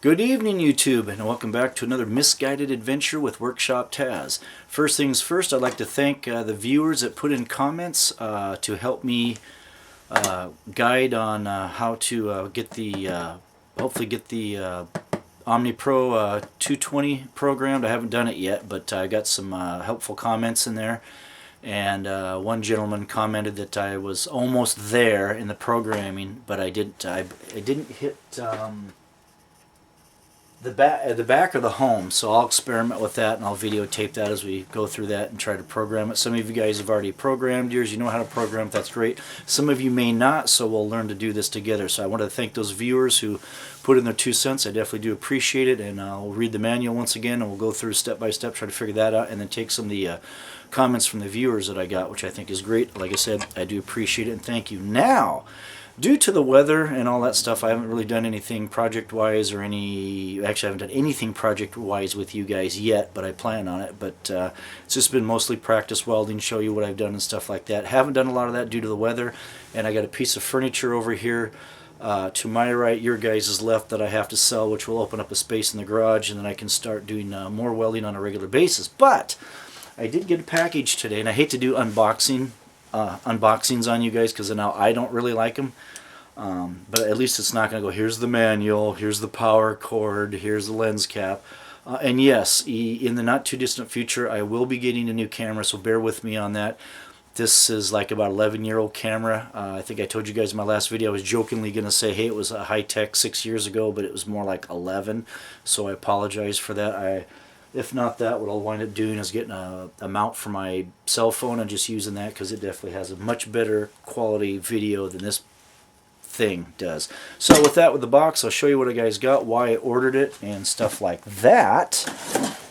Good evening, YouTube, and welcome back to another misguided adventure with Workshop Taz. First things first, I'd like to thank the viewers that put in comments to help me guide on how to get the, hopefully get the OmniPro 220 programmed. I haven't done it yet, but I got some helpful comments in there. And one gentleman commented that I was almost there in the programming, but I didn't hit the back of the home, so I'll experiment with that and I'll videotape that as we go through that and try to program it. Some of you guys have already programmed yours, you know how to program it, that's great. Some of you may not, so we'll learn to do this together. So I want to thank those viewers who put in their 2 cents. I definitely do appreciate it, and I'll read the manual once again and we'll go through step by step, try to figure that out, and then take some of the comments from the viewers that I got, which I think is great. Like I said, I do appreciate it and thank you. Now, due to the weather and all that stuff, I haven't really done anything project-wise or actually I haven't done anything project-wise with you guys yet, but I plan on it. But it's just been mostly practice welding, show you what I've done and stuff like that. Haven't done a lot of that due to the weather, and I got a piece of furniture over here to my right, your guys' left, that I have to sell, which will open up a space in the garage, and then I can start doing more welding on a regular basis. But I did get a package today, and I hate to do unboxings on you guys because now I don't really like them, but at least it's not going to go, here's the manual, here's the power cord, here's the lens cap, and yes, in the not too distant future I will be getting a new camera, so bear with me on that. This is like about 11-year-old camera. I think I told you guys in my last video I was jokingly going to say, hey, it was a high-tech 6 years ago, but it was more like 11, so I apologize for that. If not that, what I'll wind up doing is getting a mount for my cell phone and just using that, because it definitely has a much better quality video than this thing does. So with that, with the box, I'll show you what I guys got, why I ordered it, and stuff like that.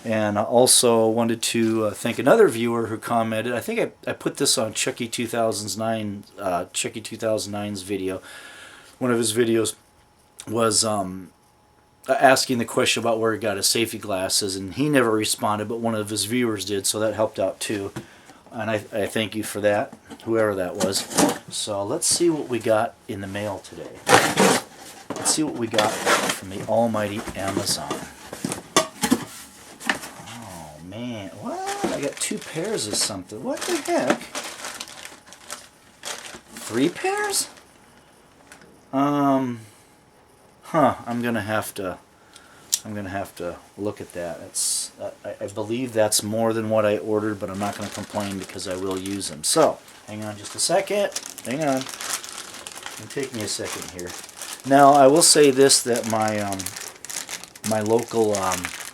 And I also wanted to thank another viewer who commented. I think I put this on Chucky 2009's video. One of his videos was asking the question about where he got his safety glasses, and he never responded, but one of his viewers did, so that helped out too. And I thank you for that, whoever that was. So let's see what we got in the mail today. Let's see what we got from the almighty Amazon. Oh man, what? I got 2 pairs of something. What the heck? 3 pairs? I'm gonna have to look at that. It's I believe that's more than what I ordered, but I'm not going to complain because I will use them. So hang on just a second. Hang on. It'll take me a second here. Now I will say this, that my my local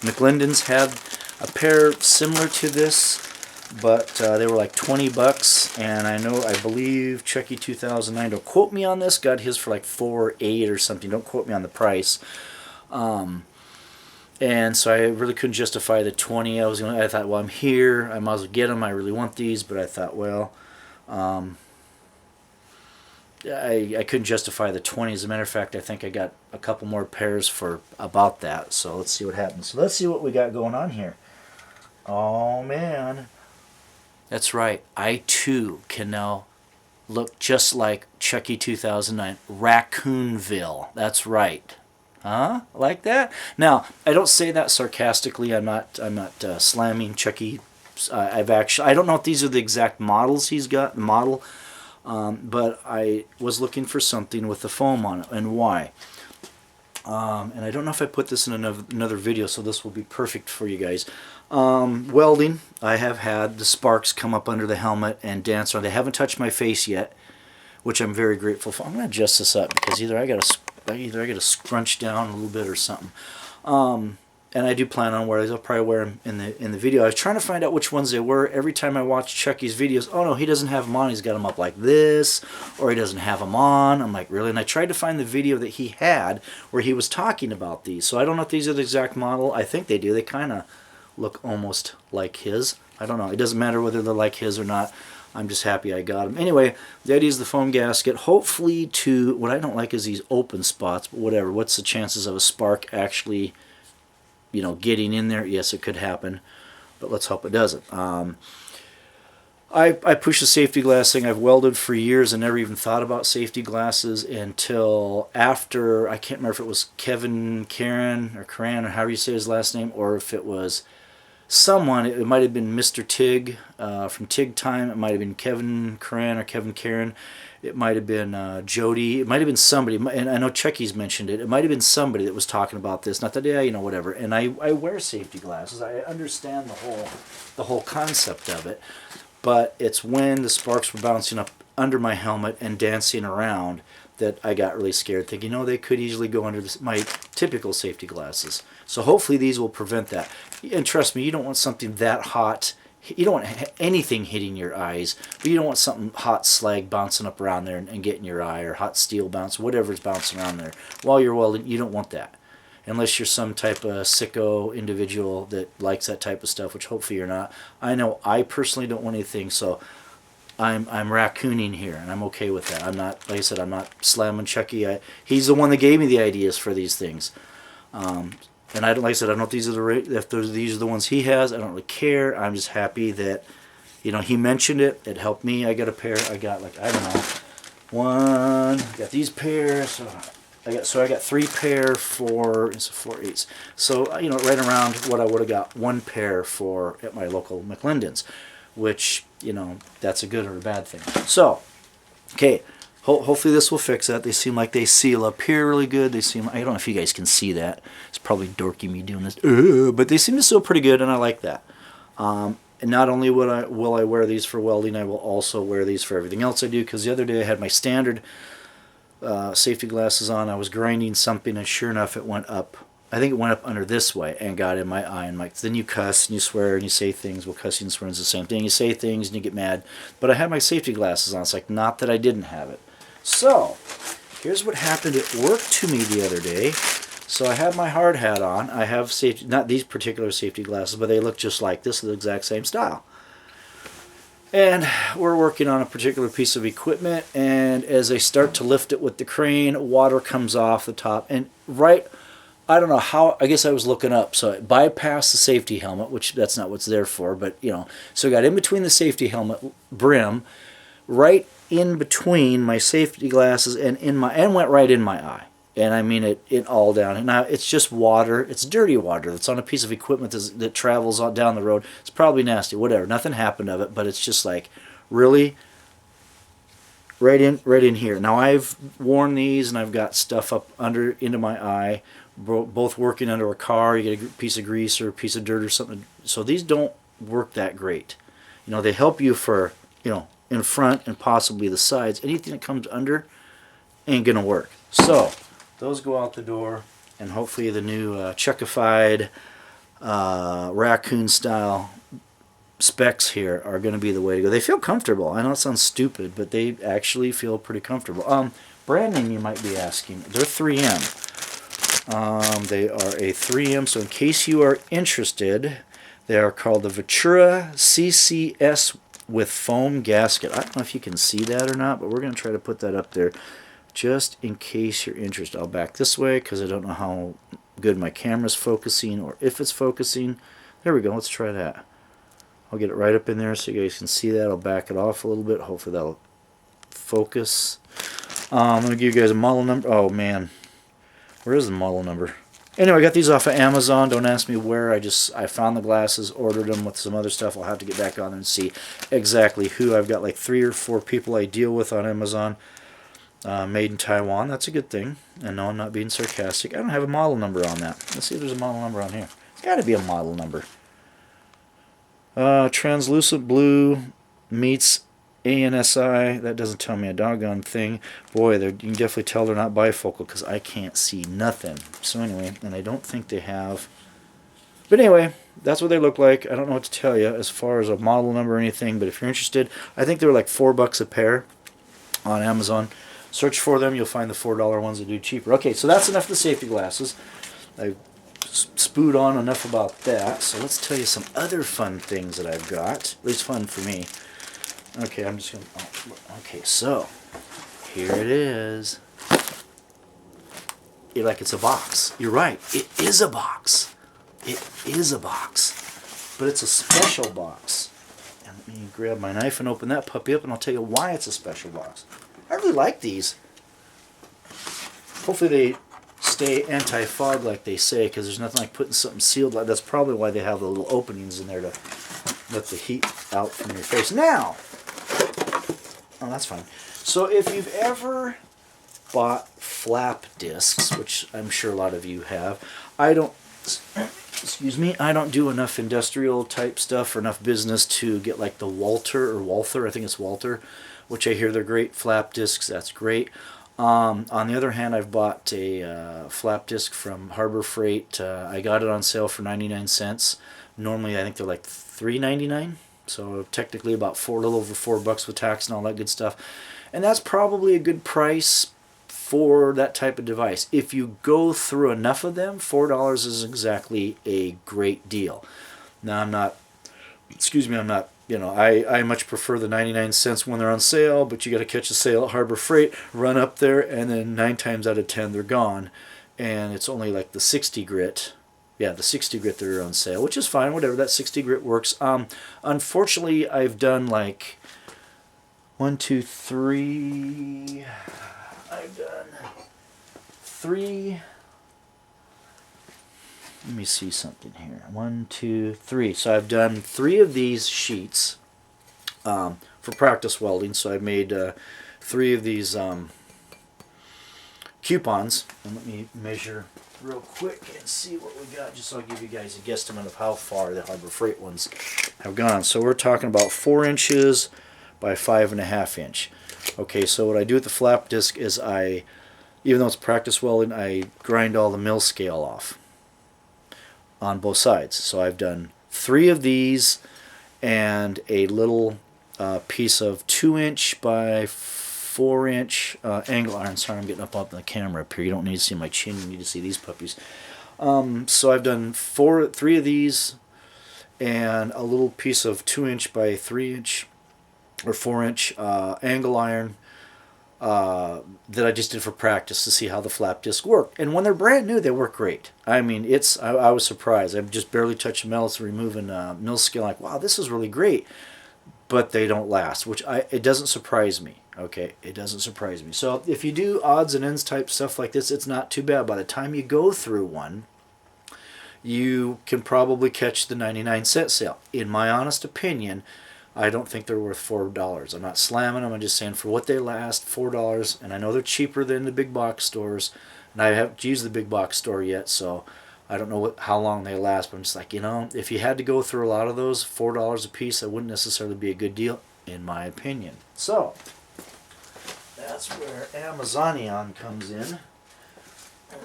McLindens had a pair similar to this, but they were like 20 bucks, and I believe Chucky 2009, don't quote me on this, got his for like $4.08 or something, don't quote me on the price. And so I really couldn't justify the 20. I thought, well, I'm here, I might as well get them, I really want these, but I thought, well, I couldn't justify the 20. As a matter of fact, I think I got a couple more pairs for about that, so let's see what happens. So let's see what we got going on here. Oh man. That's right, I too can now look just like Chucky 2009, Raccoonville. That's right. Huh? Like that? Now, I don't say that sarcastically. I'm not slamming Chucky. I don't know if these are the exact models he's got, but I was looking for something with the foam on it, and why? And I don't know if I put this in another video, so this will be perfect for you guys. Welding, I have had the sparks come up under the helmet and dance around. They haven't touched my face yet, which I'm very grateful for. I'm going to adjust this up because either I got to scrunch down a little bit or something. And I do plan on wearing these. I'll probably wear them in the video. I was trying to find out which ones they were. Every time I watch Chucky's videos, oh no, he doesn't have them on. He's got them up like this, or he doesn't have them on. I'm like, really? And I tried to find the video that he had where he was talking about these. So I don't know if these are the exact model. I think they do. They kind of look almost like his. I don't know. It doesn't matter whether they're like his or not. I'm just happy I got them. Anyway, the idea is the foam gasket. Hopefully what I don't like is these open spots, but whatever. What's the chances of a spark actually, getting in there? Yes, it could happen, but let's hope it doesn't. I push the safety glass thing. I've welded for years and never even thought about safety glasses until after, I can't remember if it was Kevin Karen or Karan or however you say his last name, or if it was someone. It might have been Mr. Tig from Tig Time. It might have been Kevin Karan or Kevin Karen. It might have been Jody. It might have been somebody, and I know Chucky's mentioned it. It might have been somebody that was talking about this. Not that, yeah, you know, whatever. And I wear safety glasses. I understand the whole concept of it. But it's when the sparks were bouncing up under my helmet and dancing around that I got really scared, thinking, they could easily go under my typical safety glasses. So hopefully these will prevent that. And trust me, you don't want something that hot. You don't want anything hitting your eyes, but you don't want something hot slag bouncing up around there and getting your eye, or hot steel bounce, whatever's bouncing around there. While you're welding, you don't want that. Unless you're some type of sicko individual that likes that type of stuff, which hopefully you're not. I know I personally don't want anything, so I'm raccooning here, and I'm okay with that. I'm not, like I said, I'm not slamming Chucky. He's the one that gave me the ideas for these things. And I don't, like I said, I don't know if these are the ones he has. I don't really care. I'm just happy that, he mentioned it. It helped me. I got a pair. I got I don't know, one. I got these pairs. I got 3 pair for, it's 4/8. So right around what I would have got 1 pair for at my local McLendon's, which that's a good or a bad thing. So, okay, hopefully this will fix that. They seem like they seal up here really good. They seem, I don't know if you guys can see that. It's probably dorky me doing this, but they seem to seal pretty good, and I like that. And not only will I wear these for welding, I will also wear these for everything else I do. Because the other day I had my standard safety glasses on. I was grinding something, and sure enough, it went up. I think it went up under this way and got in my eye. And then you cuss and you swear and you say things. Well, cussing and swearing is the same thing. You say things and you get mad. But I had my safety glasses on. It's like, not that I didn't have it. So here's what happened at work to me the other day. So I have my hard hat on. I have safety, not these particular safety glasses, but they look just like this, the exact same style. And we're working on a particular piece of equipment, and as I start to lift it with the crane, water comes off the top. And I don't know how, I guess I was looking up, so it bypassed the safety helmet, which that's not what's there for, but so I got in between the safety helmet brim, right in between my safety glasses and went right in my eye. And I mean it all down. And now it's just water. It's dirty water that's on a piece of equipment that travels down the road. It's probably nasty. Whatever. Nothing happened of it, but it's just like, really, right in here. Now I've worn these, and I've got stuff up into my eye. Both working under a car. You get a piece of grease or a piece of dirt or something. So these don't work that great. They help you for in front and possibly the sides. Anything that comes under ain't gonna work. So those go out the door, and hopefully the new Chuckified raccoon style specs here are going to be the way to go. They feel comfortable. I know it sounds stupid, but they actually feel pretty comfortable. Brand name, you might be asking. They're 3M. They are a 3M, so in case you are interested, they are called the Ventura CCS with foam gasket. I don't know if you can see that or not, but we're going to try to put that up there just in case you're interested. I'll back this way because I don't know how good my camera's focusing or if it's focusing. There we go. Let's try that. I'll get it right up in there so you guys can see that. I'll back it off a little bit. Hopefully that'll focus. I'm going to give you guys a model number. Oh, man. Where is the model number? Anyway, I got these off of Amazon. Don't ask me where. I found the glasses, ordered them with some other stuff. I'll have to get back on there and see exactly who. I've got like 3 or 4 people I deal with on Amazon. Made in Taiwan. That's a good thing. And no, I'm not being sarcastic. I don't have a model number on that. Let's see if there's a model number on here. There's got to be a model number. Translucent blue meets ANSI. That doesn't tell me a doggone thing. Boy, you can definitely tell they're not bifocal because I can't see nothing. So anyway, and I don't think they have. But anyway, that's what they look like. I don't know what to tell you as far as a model number or anything. But if you're interested, I think they're like $4 a pair on Amazon. Search for them. You'll find the $4 ones that do cheaper. Okay, so that's enough of the safety glasses. I spooed on enough about that. So let's tell you some other fun things that I've got. At least fun for me. Okay, I'm just going to... Oh, okay, so here it is. You're like it's a box. You're right. It is a box. It is a box. But it's a special box. And Let me grab my knife and open that puppy up, and I'll tell you why it's a special box. I really like these. Hopefully they stay anti-fog like they say, because there's nothing like putting something sealed. That's probably why they have the little openings in there to let the heat out from your face. Now, oh, that's fine. So if you've ever bought flap discs, which I'm sure a lot of you have, I don't do enough industrial type stuff or enough business to get like the Walther, I think it's Walther, which I hear they're great flap discs. That's great. On the other hand, I've bought a flap disc from Harbor Freight. I got it on sale for 99 cents. Normally, I think they're like $3.99. So technically about a little over $4 with tax and all that good stuff. And that's probably a good price for that type of device. If you go through enough of them, $4 is exactly a great deal. Now, I'm not, I much prefer the 99 cents when they're on sale, but you got to catch a sale at Harbor Freight, run up there, and then 9 times out of 10 they're gone. And it's only like the 60 grit. Yeah, the 60 grit that are on sale, which is fine, whatever, that 60 grit works. Unfortunately, I've done like 1, 2, 3. I've done 3. Let me see something here. 1, 2, 3. So I've done 3 of these sheets for practice welding. So I've made 3 of these coupons. And let me measure real quick and see what we got, just so I'll give you guys a guesstimate of how far the Harbor Freight ones have gone. So we're talking about 4 inches by 5.5 inch. Okay, so what I do with the flap disc is even though it's practice welding, I grind all the mill scale off on both sides. So I've done 3 of these and a little piece of 2-inch by 4-inch angle iron. Sorry, I'm getting up on the camera up here. You don't need to see my chin. You need to see these puppies. So I've done 3 of these and a little piece of 2-inch by 3-inch or 4-inch angle iron that I just did for practice to see how the flap disc worked. And when they're brand new, they work great. I mean, I was surprised. I've just barely touched the metal, so removing mill scale. Like, wow, this is really great. But they don't last, which it doesn't surprise me. Okay, it doesn't surprise me. So if you do odds and ends type stuff like this, it's not too bad. By the time you go through one, you can probably catch the 99-cent sale. In my honest opinion, I don't think they're worth $4. I'm not slamming them. I'm just saying for what they last, $4. And I know they're cheaper than the big box stores. And I haven't used the big box store yet, so I don't know how long they last. But I'm just like, if you had to go through a lot of those, $4 a piece, that wouldn't necessarily be a good deal, in my opinion. So that's where Amazonian comes in.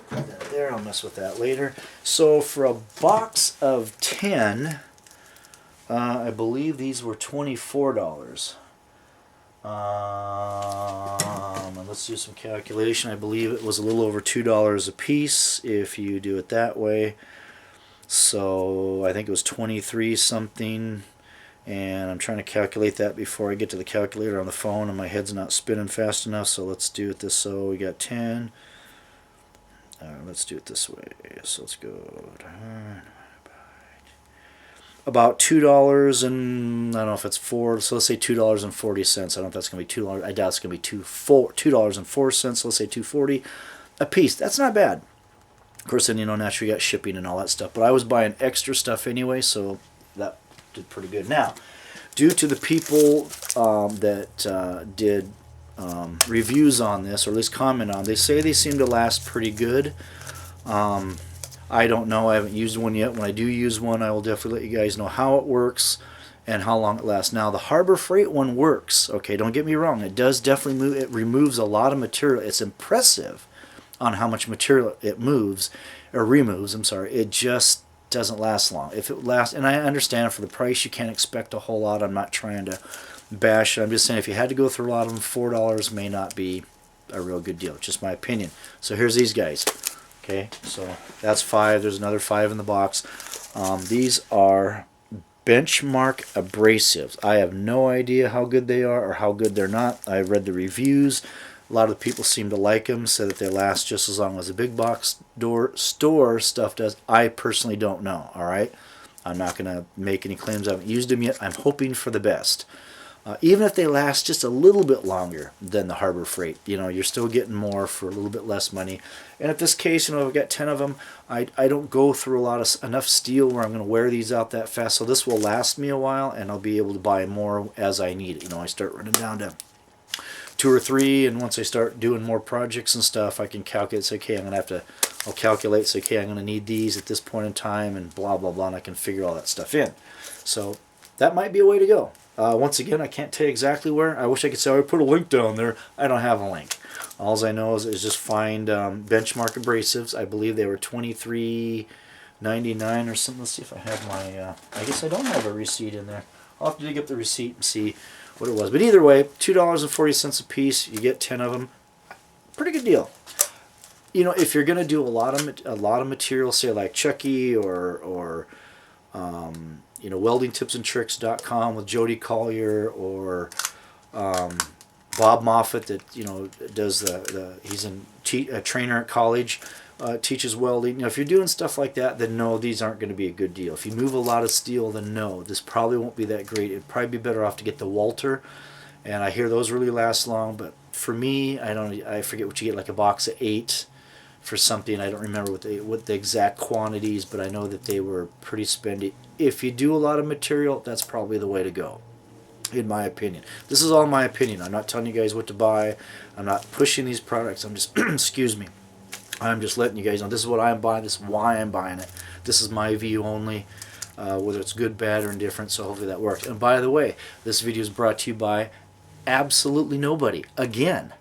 Put that there. I'll mess with that later. So for a box of 10. I believe these were $24. And let's do some calculation. I believe it was a little over $2 a piece if you do it that way. So I think it was 23 something. And I'm trying to calculate that before I get to the calculator on the phone, and my head's not spinning fast enough. So let's do it this. So we got 10. Let's do it this way. So let's go about $2 and I don't know if it's 4, so let's say $2.40. I don't know if that's going to be $2. I doubt it's going to be $2.04, so let's say $2.40 a piece. That's not bad. Of course, then naturally you got shipping and all that stuff, but I was buying extra stuff anyway, so that did pretty good. Now, due to the people that did reviews on this, or at least comment on, they say they seem to last pretty good. I don't know. I haven't used one yet. When I do use one, I will definitely let you guys know how it works and how long it lasts. Now, the Harbor Freight one works. Okay, don't get me wrong. It does definitely move. It removes a lot of material. It's impressive on how much material it moves or removes. I'm sorry. It just doesn't last long. If it lasts, and I understand for the price, you can't expect a whole lot. I'm not trying to bash it. I'm just saying if you had to go through a lot of them, $4 may not be a real good deal. Just my opinion. So here's these guys. Okay, so that's 5. There's another 5 in the box. These are Benchmark abrasives. I have no idea how good they are or how good they're not. I read the reviews. A lot of the people seem to like them, say that they last just as long as the big box store stuff does. I personally don't know, all right? I'm not going to make any claims. I haven't used them yet. I'm hoping for the best. Even if they last just a little bit longer than the Harbor Freight, you know, you're still getting more for a little bit less money. And in this case, you know, I've got 10 of them. I don't go through enough steel where I'm going to wear these out that fast. So this will last me a while, and I'll be able to buy more as I need it. You know, I start running down to 2 or 3, and once I start doing more projects and stuff, I can calculate, say, okay, I'll calculate, say, okay, I'm going to need these at this point in time, and blah, blah, blah, and I can figure all that stuff in. So that might be a way to go. Once again, I can't tell you exactly where. I wish I could say, I put a link down there. I don't have a link. All I know is just find Benchmark abrasives. I believe they were $23.99 or something. Let's see if I have my, I guess I don't have a receipt in there. I'll have to dig up the receipt and see what it was. But either way, $2.40 a piece. You get 10 of them. Pretty good deal. You know, if you're going to do a lot of material, say like Chucky or you know, weldingtipsandtricks.com with Jody Collier, or Bob Moffat, that, you know, does he's a trainer at college, teaches welding. You know, if you're doing stuff like that, then no, these aren't going to be a good deal. If you move a lot of steel, then no, this probably won't be that great. It'd probably be better off to get the Walter, and I hear those really last long. But for me, I forget what you get, like a box of 8 for something. I don't remember what the exact quantities, but I know that they were pretty spendy. If you do a lot of material, that's probably the way to go, in my opinion. This is all my opinion. I'm not telling you guys what to buy. I'm not pushing these products. I'm just, excuse me, I'm just letting you guys know this is what I'm buying. This is why I'm buying it. This is my view only, whether it's good, bad, or indifferent. So hopefully that works. And by the way, this video is brought to you by absolutely nobody. Again.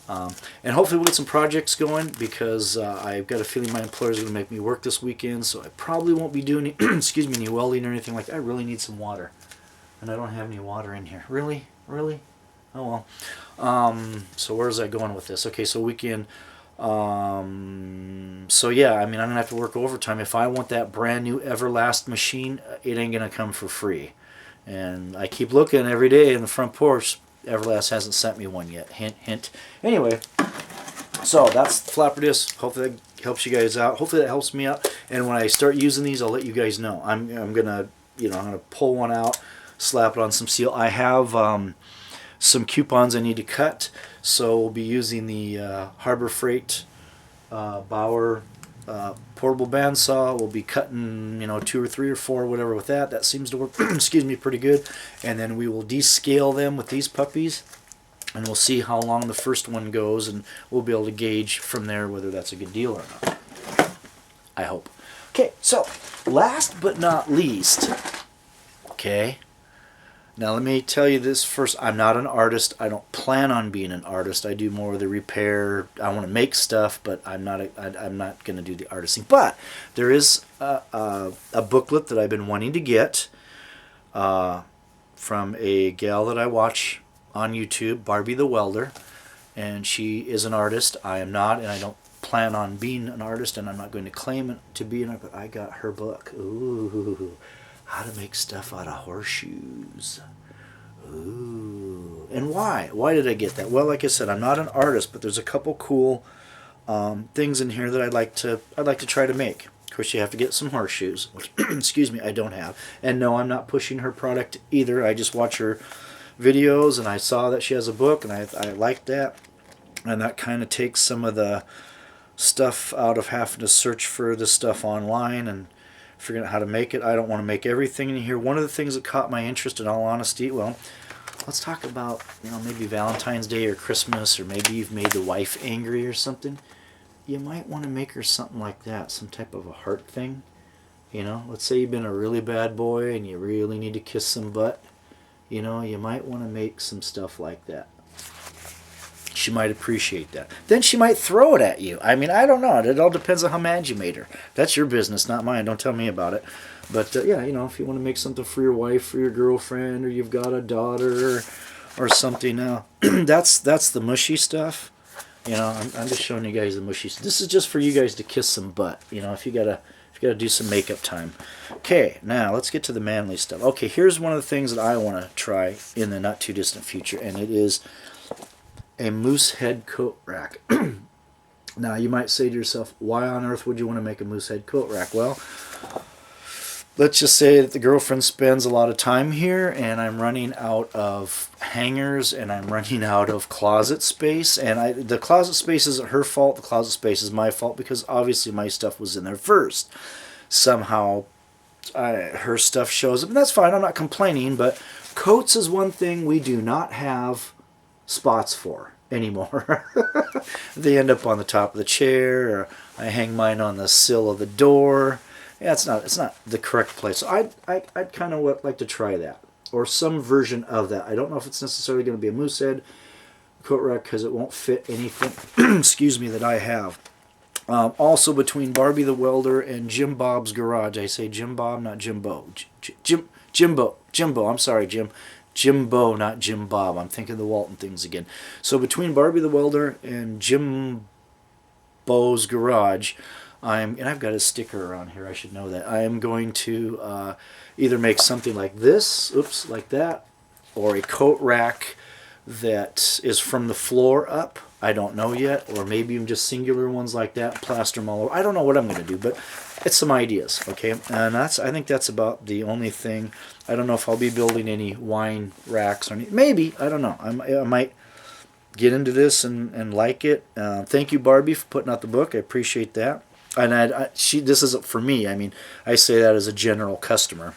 And hopefully we'll get some projects going, because I've got a feeling my employer is going to make me work this weekend, so I probably won't be doing excuse me, any welding or anything like that. I really need some water, and I don't have any water in here. Really? Oh well. So where's that going with this? Okay, so weekend. So yeah, I mean, I'm gonna have to work overtime if I want that brand new Everlast machine. It ain't gonna come for free, and I keep looking every day in the front porch. Everlast hasn't sent me one yet. Hint, hint. Anyway, so that's the flapper disc. Hopefully that helps you guys out. Hopefully that helps me out. And when I start using these, I'll let you guys know. I'm gonna, you know, I'm gonna pull one out, slap it on some steel. I have some coupons I need to cut, so we'll be using the Harbor Freight Bauer portable bandsaw. We'll be cutting, you know, 2 or 3 or 4, whatever, with that. That seems to work, excuse me, pretty good. And then we will descale them with these puppies, and we'll see how long the first one goes, and we'll be able to gauge from there whether that's a good deal or not. I hope. Okay, so last but not least, okay, now let me tell you this first. I'm not an artist. I don't plan on being an artist. I do more of the repair. I want to make stuff, but I'm not going to do the artisting. But there is a booklet that I've been wanting to get from a gal that I watch on YouTube, Barbie the Welder, and she is an artist. I am not, and I don't plan on being an artist, and I'm not going to claim it to be an artist, but I got her book. Ooh. How to make stuff out of horseshoes. Ooh. And why? Why did I get that? Well, like I said, I'm not an artist, but there's a couple cool things in here that I'd like to try to make. Of course, you have to get some horseshoes, which, excuse me, I don't have. And no, I'm not pushing her product either. I just watch her videos, and I saw that she has a book, and I liked that. And that kind of takes some of the stuff out of having to search for this stuff online and figuring out how to make it. I don't want to make everything in here. One of the things that caught my interest, in all honesty, well, let's talk about, you know, maybe Valentine's Day or Christmas, or maybe you've made the wife angry or something. You might want to make her something like that, some type of a heart thing. You know, let's say you've been a really bad boy and you really need to kiss some butt. You know, you might want to make some stuff like that. She might appreciate that. Then she might throw it at you. I mean, I don't know. It all depends on how mad you made her. That's your business, not mine. Don't tell me about it. But, yeah, you know, if you want to make something for your wife, for your girlfriend, or you've got a daughter or something. Now, that's the mushy stuff. You know, I'm just showing you guys the mushy stuff. This is just for you guys to kiss some butt. You know, if you gotta do some makeup time. Okay, now let's get to the manly stuff. Okay, here's one of the things that I want to try in the not too distant future, and it is a moose head coat rack. Now, you might say to yourself, why on earth would you want to make a moose head coat rack? Well, let's just say that the girlfriend spends a lot of time here, and I'm running out of hangers, and I'm running out of closet space. And the closet space isn't her fault. The closet space is my fault because obviously my stuff was in there first. Somehow her stuff shows up, and that's fine. I'm not complaining, but coats is one thing we do not have spots for anymore. They end up on the top of the chair, or I hang mine on the sill of the door. Yeah, it's not the correct place. So I'd kind of like to try that, or some version of that. I don't know if it's necessarily going to be a Moosehead coat rack because it won't fit anything. Excuse me, that I have. Also, between Barbie the Welder and Jim Bob's Garage, I say Jim Bob, not Jimbo. Jimbo. I'm sorry, Jim. Jimbo, not Jim Bob. I'm thinking the Walton things again. So between Barbie the Welder and Jimbo's Garage, and I've got a sticker around here, I should know that. I am going to either make something like this, oops, like that, or a coat rack that is from the floor up. I don't know yet, or maybe even just singular ones like that, plaster them all over. I don't know what I'm going to do, but it's some ideas, okay? And I think that's about the only thing. I don't know if I'll be building any wine racks or any, maybe, I don't know. I might get into this and like it. Thank you, Barbie, for putting out the book. I appreciate that. And this isn't for me. I mean, I say that as a general customer.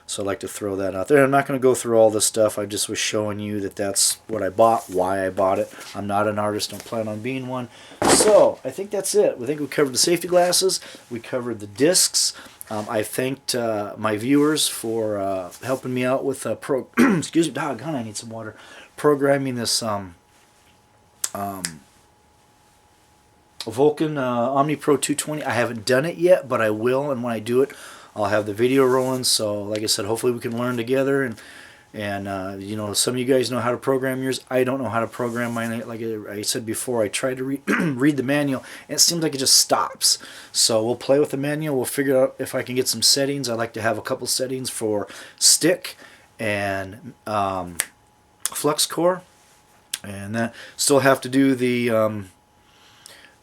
So I'd like to throw that out there. I'm not going to go through all this stuff. I just was showing you that that's what I bought, why I bought it. I'm not an artist. Don't plan on being one. So I think that's it. I think we covered the safety glasses. We covered the discs. I thanked my viewers for helping me out with excuse me, doggone, I need some water. Programming this Vulcan OmniPro 220. I haven't done it yet, but I will, and when I do it, I'll have the video rolling. So like I said, hopefully we can learn together, and you know, some of you guys know how to program yours. I don't know how to program mine. Like I said before, I tried to read the manual, and it seems like it just stops. So we'll play with the manual. We'll figure out if I can get some settings. I'd like to have a couple settings for stick and flux core, and that still have to do the I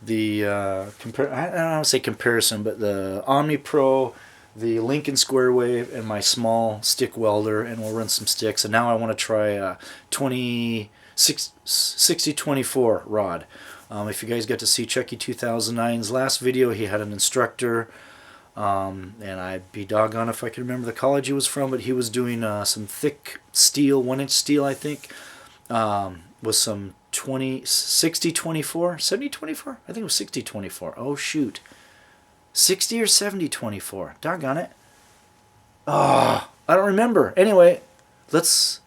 don't want to say comparison, but the OmniPro, the Lincoln Square Wave, and my small stick welder, and we'll run some sticks. And now I want to try 6024 rod. If you guys got to see Chucky 2009's last video, he had an instructor, and I'd be doggone if I could remember the college he was from, but he was doing some thick steel, 1-inch steel, I think, with some 6024, 7024? I think it was 6024. Oh shoot. 60 or 7024. Doggone it. Oh, I don't remember. Anyway, let's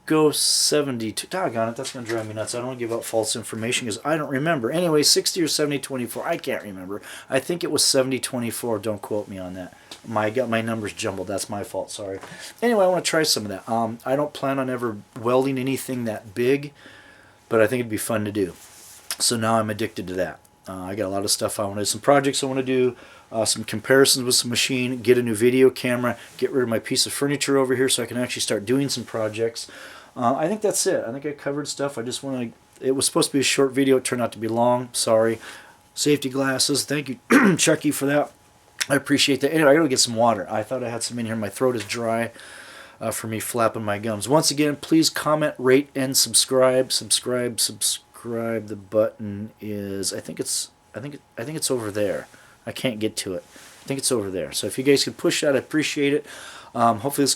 go 72. Doggone it, that's going to drive me nuts. I don't want to give out false information because I don't remember. Anyway, 60 or 7024. I can't remember. I think it was 7024. Don't quote me on that. I got my numbers jumbled. That's my fault. Sorry. Anyway, I want to try some of that. I don't plan on ever welding anything that big, but I think it'd be fun to do. So now I'm addicted to that. I got a lot of stuff I want to do. Some projects I want to do. Some comparisons with some machine. Get a new video camera. Get rid of my piece of furniture over here so I can actually start doing some projects. I think that's it. I think I covered stuff. I just want to... It was supposed to be a short video. It turned out to be long. Sorry. Safety glasses. Thank you, Chucky, for that. I appreciate that. Anyway, I gotta get some water. I thought I had some in here. My throat is dry for me flapping my gums. Once again, please comment, rate, and subscribe. Subscribe. The button is, I think it's over there. I can't get to it. I think it's over there. So if you guys could push that, I appreciate it. Hopefully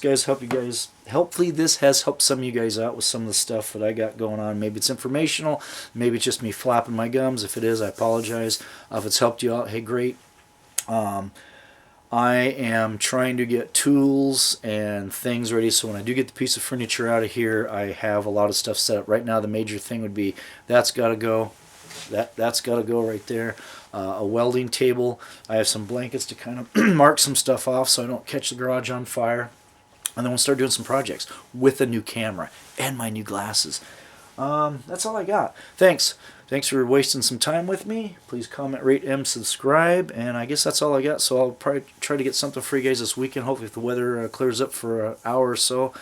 this has helped some of you guys out with some of the stuff that I got going on. Maybe it's informational. Maybe it's just me flapping my gums. If it is, I apologize. If it's helped you out, hey, great. I am trying to get tools and things ready so when I do get the piece of furniture out of here, I have a lot of stuff set up. Right now, the major thing would be that's got to go. That's got to go right there. A welding table. I have some blankets to kind of mark some stuff off so I don't catch the garage on fire. And then we'll start doing some projects with a new camera and my new glasses. That's all I got. Thanks for wasting some time with me. Please comment, rate, and subscribe. And I guess that's all I got. So I'll probably try to get something for you guys this weekend. Hopefully if the weather clears up for an hour or so.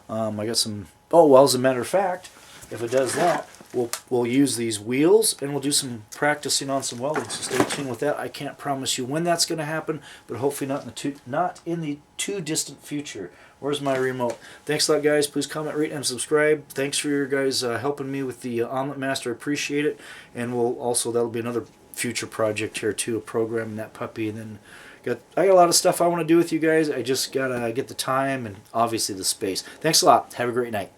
I got some... Oh, well, as a matter of fact, if it does that, we'll use these wheels, and we'll do some practicing on some welding. So stay tuned with that. I can't promise you when that's going to happen, but hopefully not in the too distant future. Where's my remote? Thanks a lot, guys. Please comment, rate, and subscribe. Thanks for your guys helping me with the Omelet Master. I appreciate it. And that'll be another future project here too, a program that puppy. And then I got a lot of stuff I want to do with you guys. I just gotta get the time and obviously the space. Thanks a lot. Have a great night.